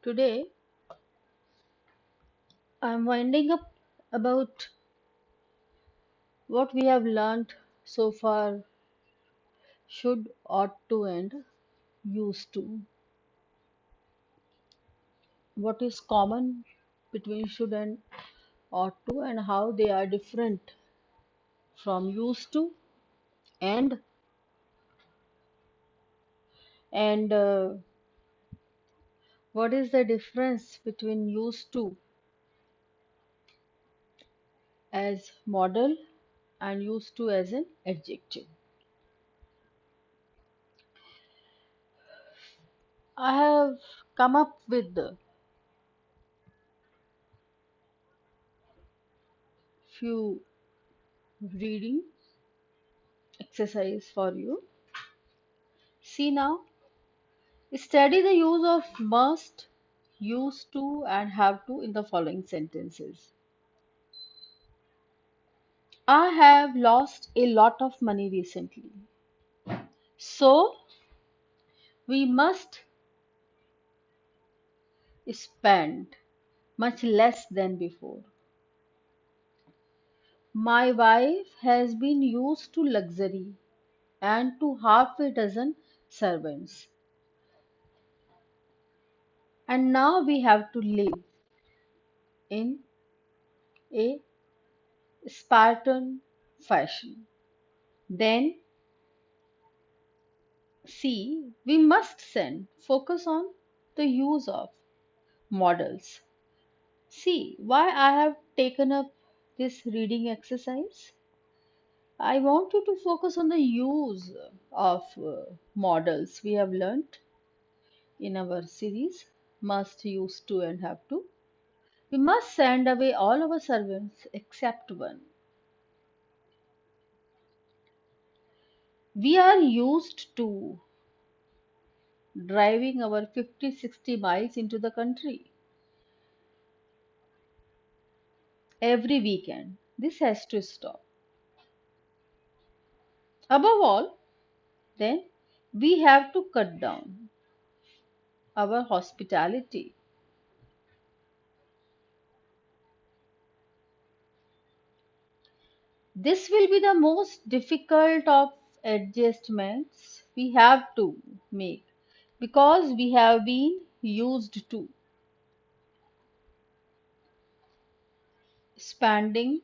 Today, I'm winding up about what we have learned so far should, ought to, and used to. What is common between should and ought to, and how they are different from used to, and and what is the difference between used to as model and used to as an adjective. I have come up with a few reading exercise for you. See now, study the use of must, used to, and have to in the following sentences. I have lost a lot of money recently. So we must spend much less than before. My wife has been used to luxury and to half a dozen servants, and now we have to live in a Spartan fashion. Then C. We must send focus on the use of models. See why I have taken up this reading exercise. I want you to focus on the use of models we have learnt in our series must, used to, and have to. We must send away all our servants except one. We are used to driving our 50-60 miles into the country every weekend. This has to stop. Above all, then we have to cut down our hospitality. This will be the most difficult of adjustments we have to make because we have been used to spending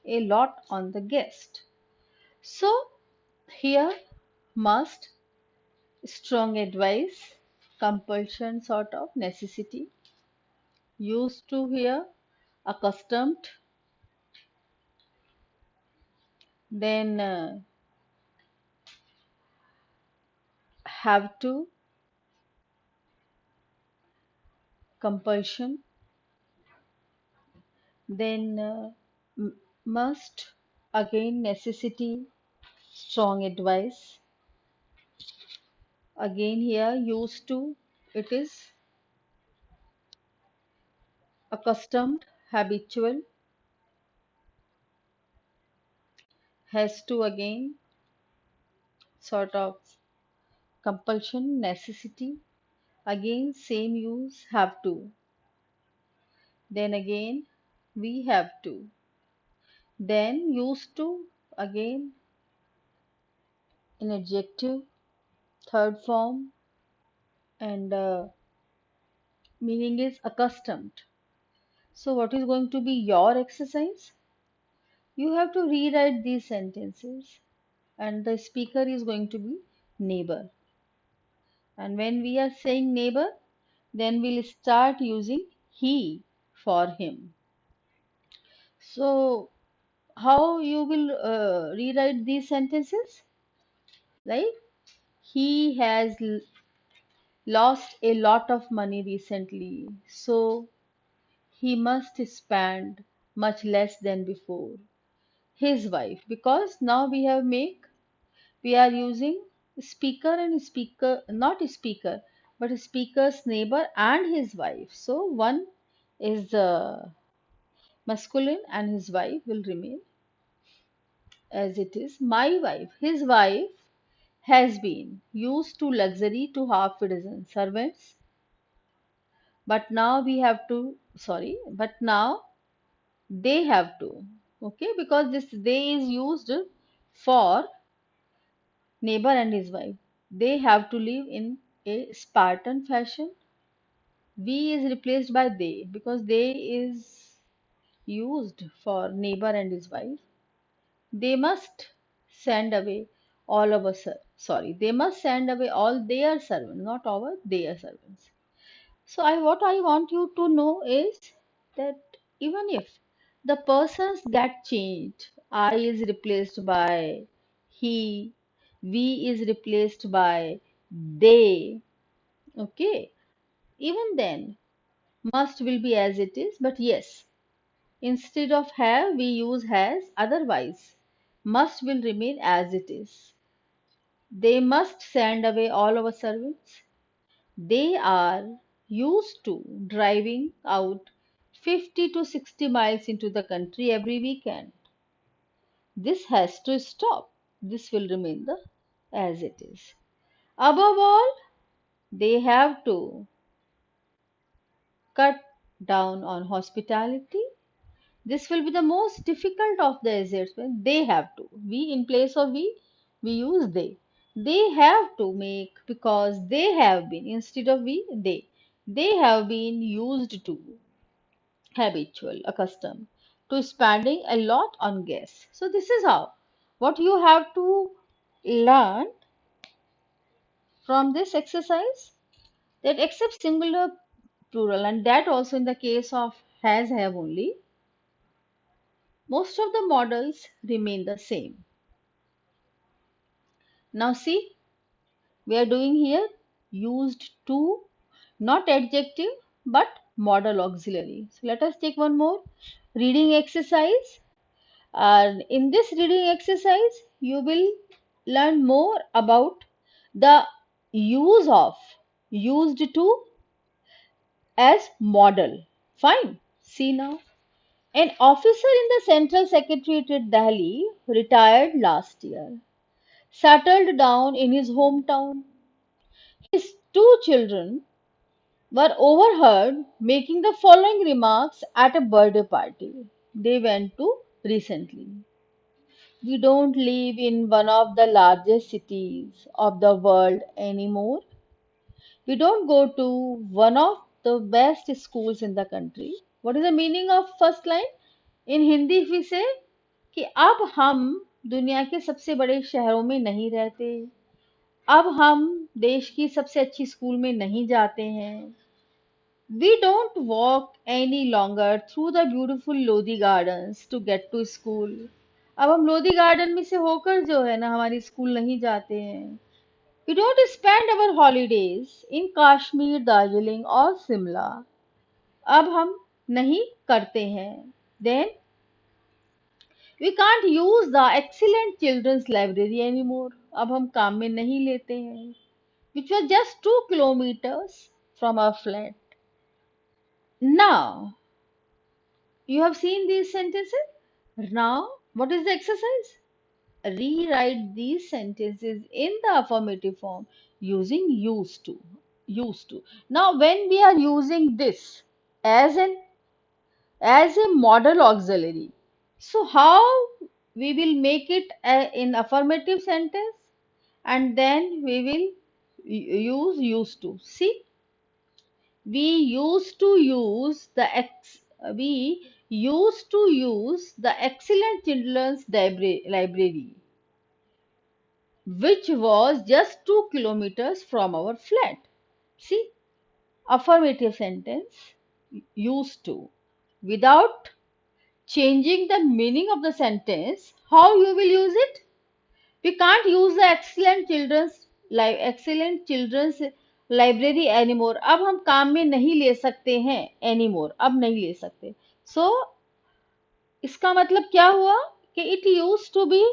a lot on the guest. So, here must, strong advice, compulsion, sort of necessity, used to, here accustomed, then have to, compulsion, then must, again necessity, strong advice, again here used to, it is accustomed, habitual, has to, again sort of compulsion, necessity, again same use, have to, then again we have to, then used to, again an adjective, third form, and meaning is accustomed. So, what is going to be your exercise? You have to rewrite these sentences, and the speaker is going to be neighbor. And when we are saying neighbor, then we'll start using he for him. So, how you will rewrite these sentences? Like, he has lost a lot of money recently, so he must spend much less than before. His wife, because now we are using speaker and speaker, not speaker, but speaker's neighbor and his wife. So one is masculine and his wife will remain as it is. My wife, his wife has been used to luxury to half-a-dozen servants, but now we have to, sorry, but now they have to, okay, because this they is used for neighbor and his wife. They have to live in a Spartan fashion. We is replaced by they because they is used for neighbor and his wife. They must send away all of us. Sorry, they must send away all their servants, not our their servants. So I what I want you to know is that even if the persons get changed, I is replaced by he, we is replaced by they, okay, even then must will be as it is, but yes, instead of have we use has, otherwise must will remain as it is. They must send away all our servants. They are used to driving out 50 to 60 miles into the country every weekend. This has to stop. This will remain the as it is. Above all, they have to cut down on hospitality. This will be the most difficult of the exercises. They have to. We in place of we use they. They have to make because they have been instead of we they. They have been used to habitual, accustomed to spending a lot on gas. So this is how what you have to learn from this exercise that except singular plural and that also in the case of has have only most of the models remain the same. Now see, we are doing here used to, not adjective, but modal auxiliary. So let us take one more reading exercise. And in this reading exercise, you will learn more about the use of used to as modal. Fine. See now. An officer in the Central Secretariat at Delhi retired last year, settled down in his hometown. His two children were overheard making the following remarks at a birthday party they went to recently. We don't live in one of the largest cities of the world anymore. We don't go to one of the best schools in the country. What is the meaning of first line? In Hindi if we say कि अब हम दुनिया के सबसे बड़े शहरों में नहीं रहते, अब हम देश की सबसे अच्छी स्कूल में नहीं जाते हैं. We don't walk any longer through the beautiful Lodi gardens to get to school. अब हम लोधी गार्डन में से होकर जो है ना हमारी स्कूल नहीं जाते हैं. We don't spend our holidays in Kashmir, Darjeeling और शिमला. अब हम नहीं करते हैं. Then we can't use the excellent children's library anymore. अब हम काम में नहीं लेते हैं. Which was just 2 kilometers from our flat. Now, you have seen these sentences. Now, what is the exercise? Rewrite these sentences in the affirmative form using used to. Used to. Now, when we are using this as an as a model auxiliary, so how we will make it in affirmative sentence and then we will use used to. See, we used to use the we used to use the excellent children's library which was just 2 kilometers from our flat. See, affirmative sentence used to. Without changing the meaning of the sentence, how you will use it? We can't use the excellent children's library anymore. अब हम काम में नहीं ले सकते हैं anymore. अब नहीं ले सकते. So इसका मतलब क्या हुआ कि it used to be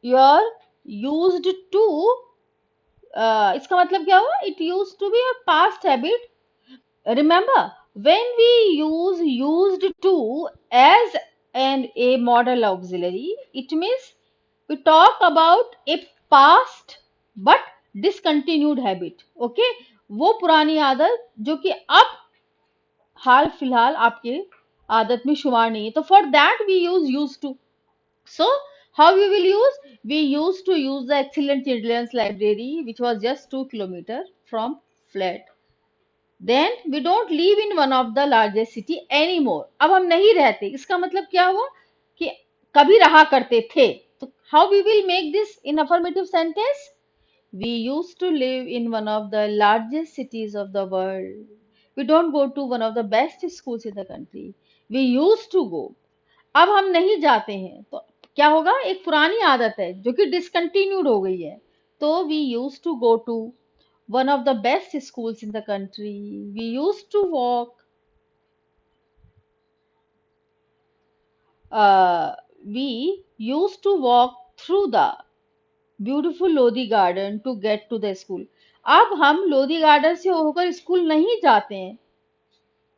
your used to इसका मतलब क्या हुआ it used to be your past habit. Remember when we use used to as a model auxiliary, it means we talk about a past but discontinued habit, okay, वो पुरानी आदत जो कि अब हाल फिलहाल आपके आदत में शुमार नहीं है, तो for that we use to. So, how we will use? We used to use the excellent children's library, which was just 2 kilometers from flat. Then we don't live in one of the largest city anymore. अब हम नहीं रहते. इसका मतलब क्या हुआ कि कभी रहा करते थे. तो how we will make this in affirmative sentence? We used to live in one of the largest cities of the world. We don't go to one of the best schools in the country. We used to go. अब हम नहीं जाते हैं, तो क्या होगा, एक पुरानी आदत है जो कि डिसकंटिन्यूड हो गई है. तो we use to go to one of the best schools in the country. We use to walk, we used to walk through the beautiful Lodhi garden to get to the school. अब हम Lodhi garden से होकर school नहीं जाते हैं.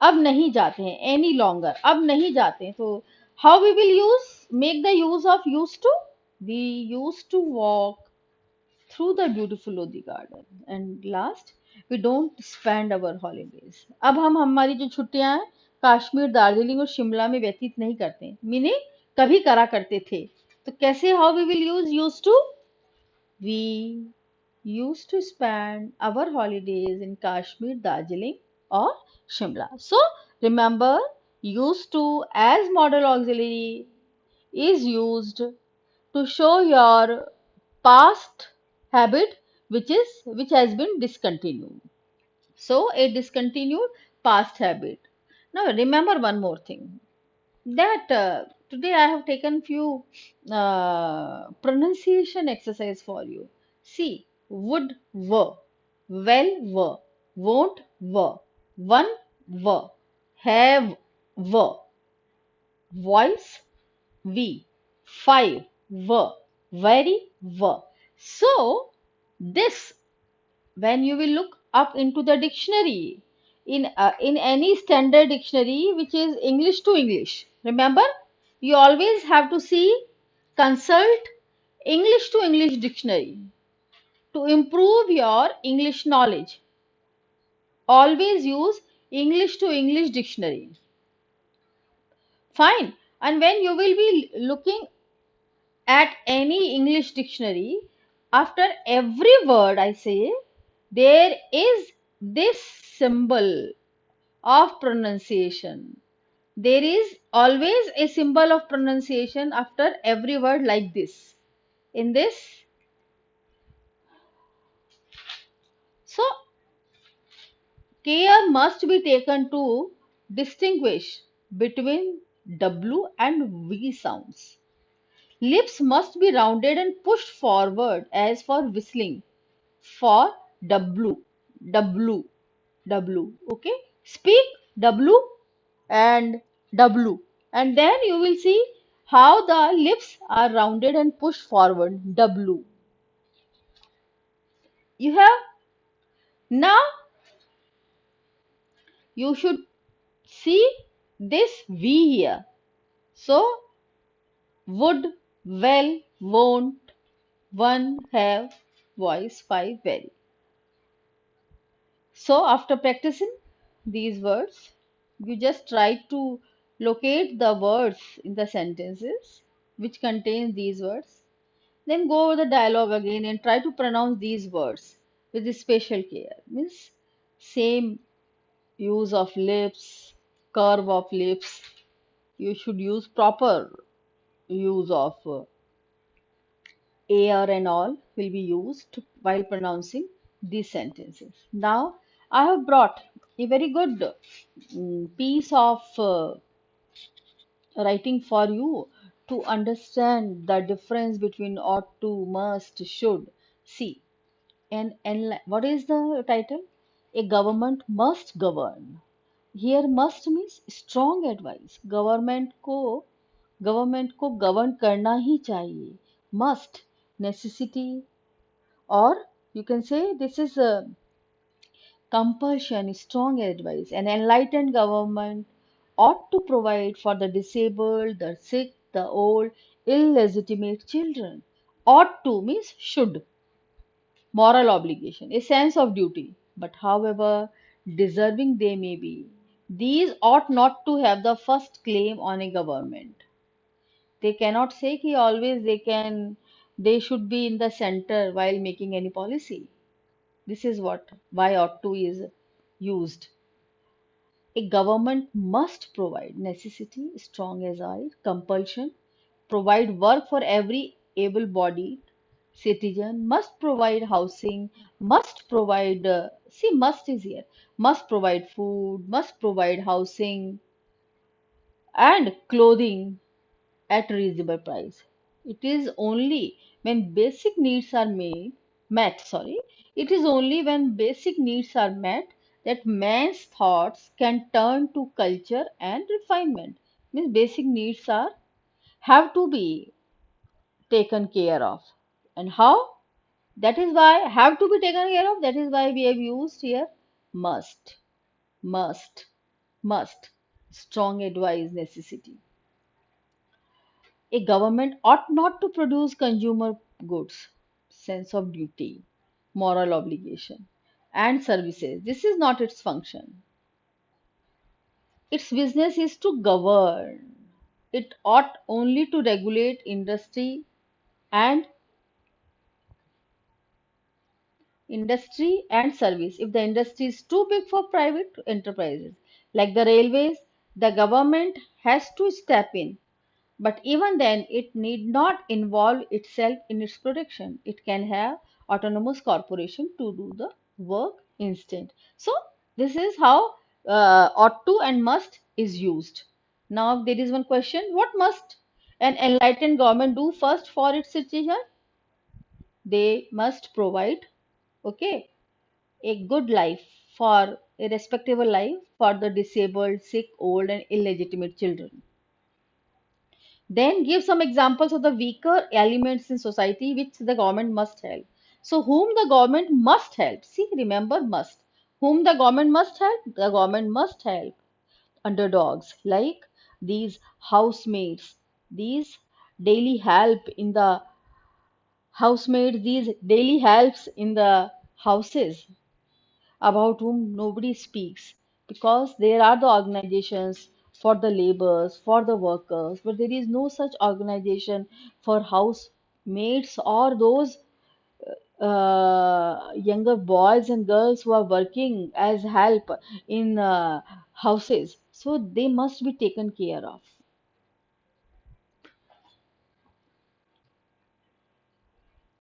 अब नहीं जाते हैं एनी लॉन्गर, अब नहीं जाते हैं. तो how we will use, make the use of use to. We use to walk through the beautiful Lodi garden. And last, we don't spend our holidays. अब हम हमारी जो छुट्टियां हैं कश्मीर, दार्जिलिंग और शिमला में व्यतीत नहीं करते, मीनिंग कभी करा करते थे. तो कैसे, how we will use to. We used to spend our holidays in Kashmir, Darjeeling, or Shimla. So remember, used to as model auxiliary is used to show your past habit which has been discontinued. So a discontinued past habit. Now remember one more thing, that today I have taken few pronunciation exercise for you. See, would were, well were, won't were, one were, have were, voice we, five were, very were. So this, when you will look up into the dictionary, in any standard dictionary which is English to English, remember, you always have to see, consult English to English dictionary to improve your English knowledge. Always use English to English dictionary. Fine. And when you will be looking at any English dictionary, after every word I say, there is this symbol of pronunciation. There is always a symbol of pronunciation after every word, like this. In this, so care must be taken to distinguish between W and V sounds. Lips must be rounded and pushed forward as for whistling. For W, W, W. Okay. Speak W and W. And then you will see how the lips are rounded and pushed forward. W. You have, now you should see this V here. So would, well, won't, one, have, voice, five, very. So after practicing these words, you just try to locate the words in the sentences which contain these words. Then go over the dialogue again and try to pronounce these words with special care. Means same use of lips, curve of lips. You should use proper use of air and all will be used while pronouncing these sentences. Now, I have brought a very good piece of writing for you to understand the difference between ought to, must, should. See, and what is the title? A government must govern. Here must means strong advice. Government को govern करना ही चाहिए. Must, necessity, or you can say this is a compulsion, strong advice. An enlightened government ought to provide for the disabled, the sick, the old, illegitimate children. Ought to means should. moral obligation, a sense of duty. But however deserving they may be, these ought not to have the first claim on a government. They cannot say कि always they should be in the center while making any policy. This is what why ought to is used. A government must provide necessity, strong as I, compulsion, provide work for every able bodied citizen, must provide housing, must provide, see, must is here, must provide food, must provide housing and clothing at reasonable price. It is only when basic needs are it is only when basic needs are met that man's thoughts can turn to culture and refinement. Means basic needs are have to be taken care of. And how? That is why have to be taken care of. That is why we have used here must, must, must. Strong advice necessity. A government ought not to produce consumer goods, sense of duty, moral obligation, and services. This is not its function. Its business is to govern. It ought only to regulate and industry and service. If the industry is too big for private enterprises, like the railways, the government has to step in. But even then, it need not involve itself in its production. It can have autonomous corporation to do the work instant. So this is how ought to and must is used. Now there is one question: what must an enlightened government do first for its citizen? They must provide, okay, a good life for a respectable life for the disabled, sick, old, and illegitimate children. Then give some examples of the weaker elements in society which the government must help. So, whom the government must help? See, remember must. Whom the government must help? The government must help underdogs like these housemaids, these daily help in the these daily helps in the houses about whom nobody speaks because there are the organizations for the laborers, for the workers, but there is no such organization for housemaids or those younger boys and girls who are working as help in houses. So they must be taken care of.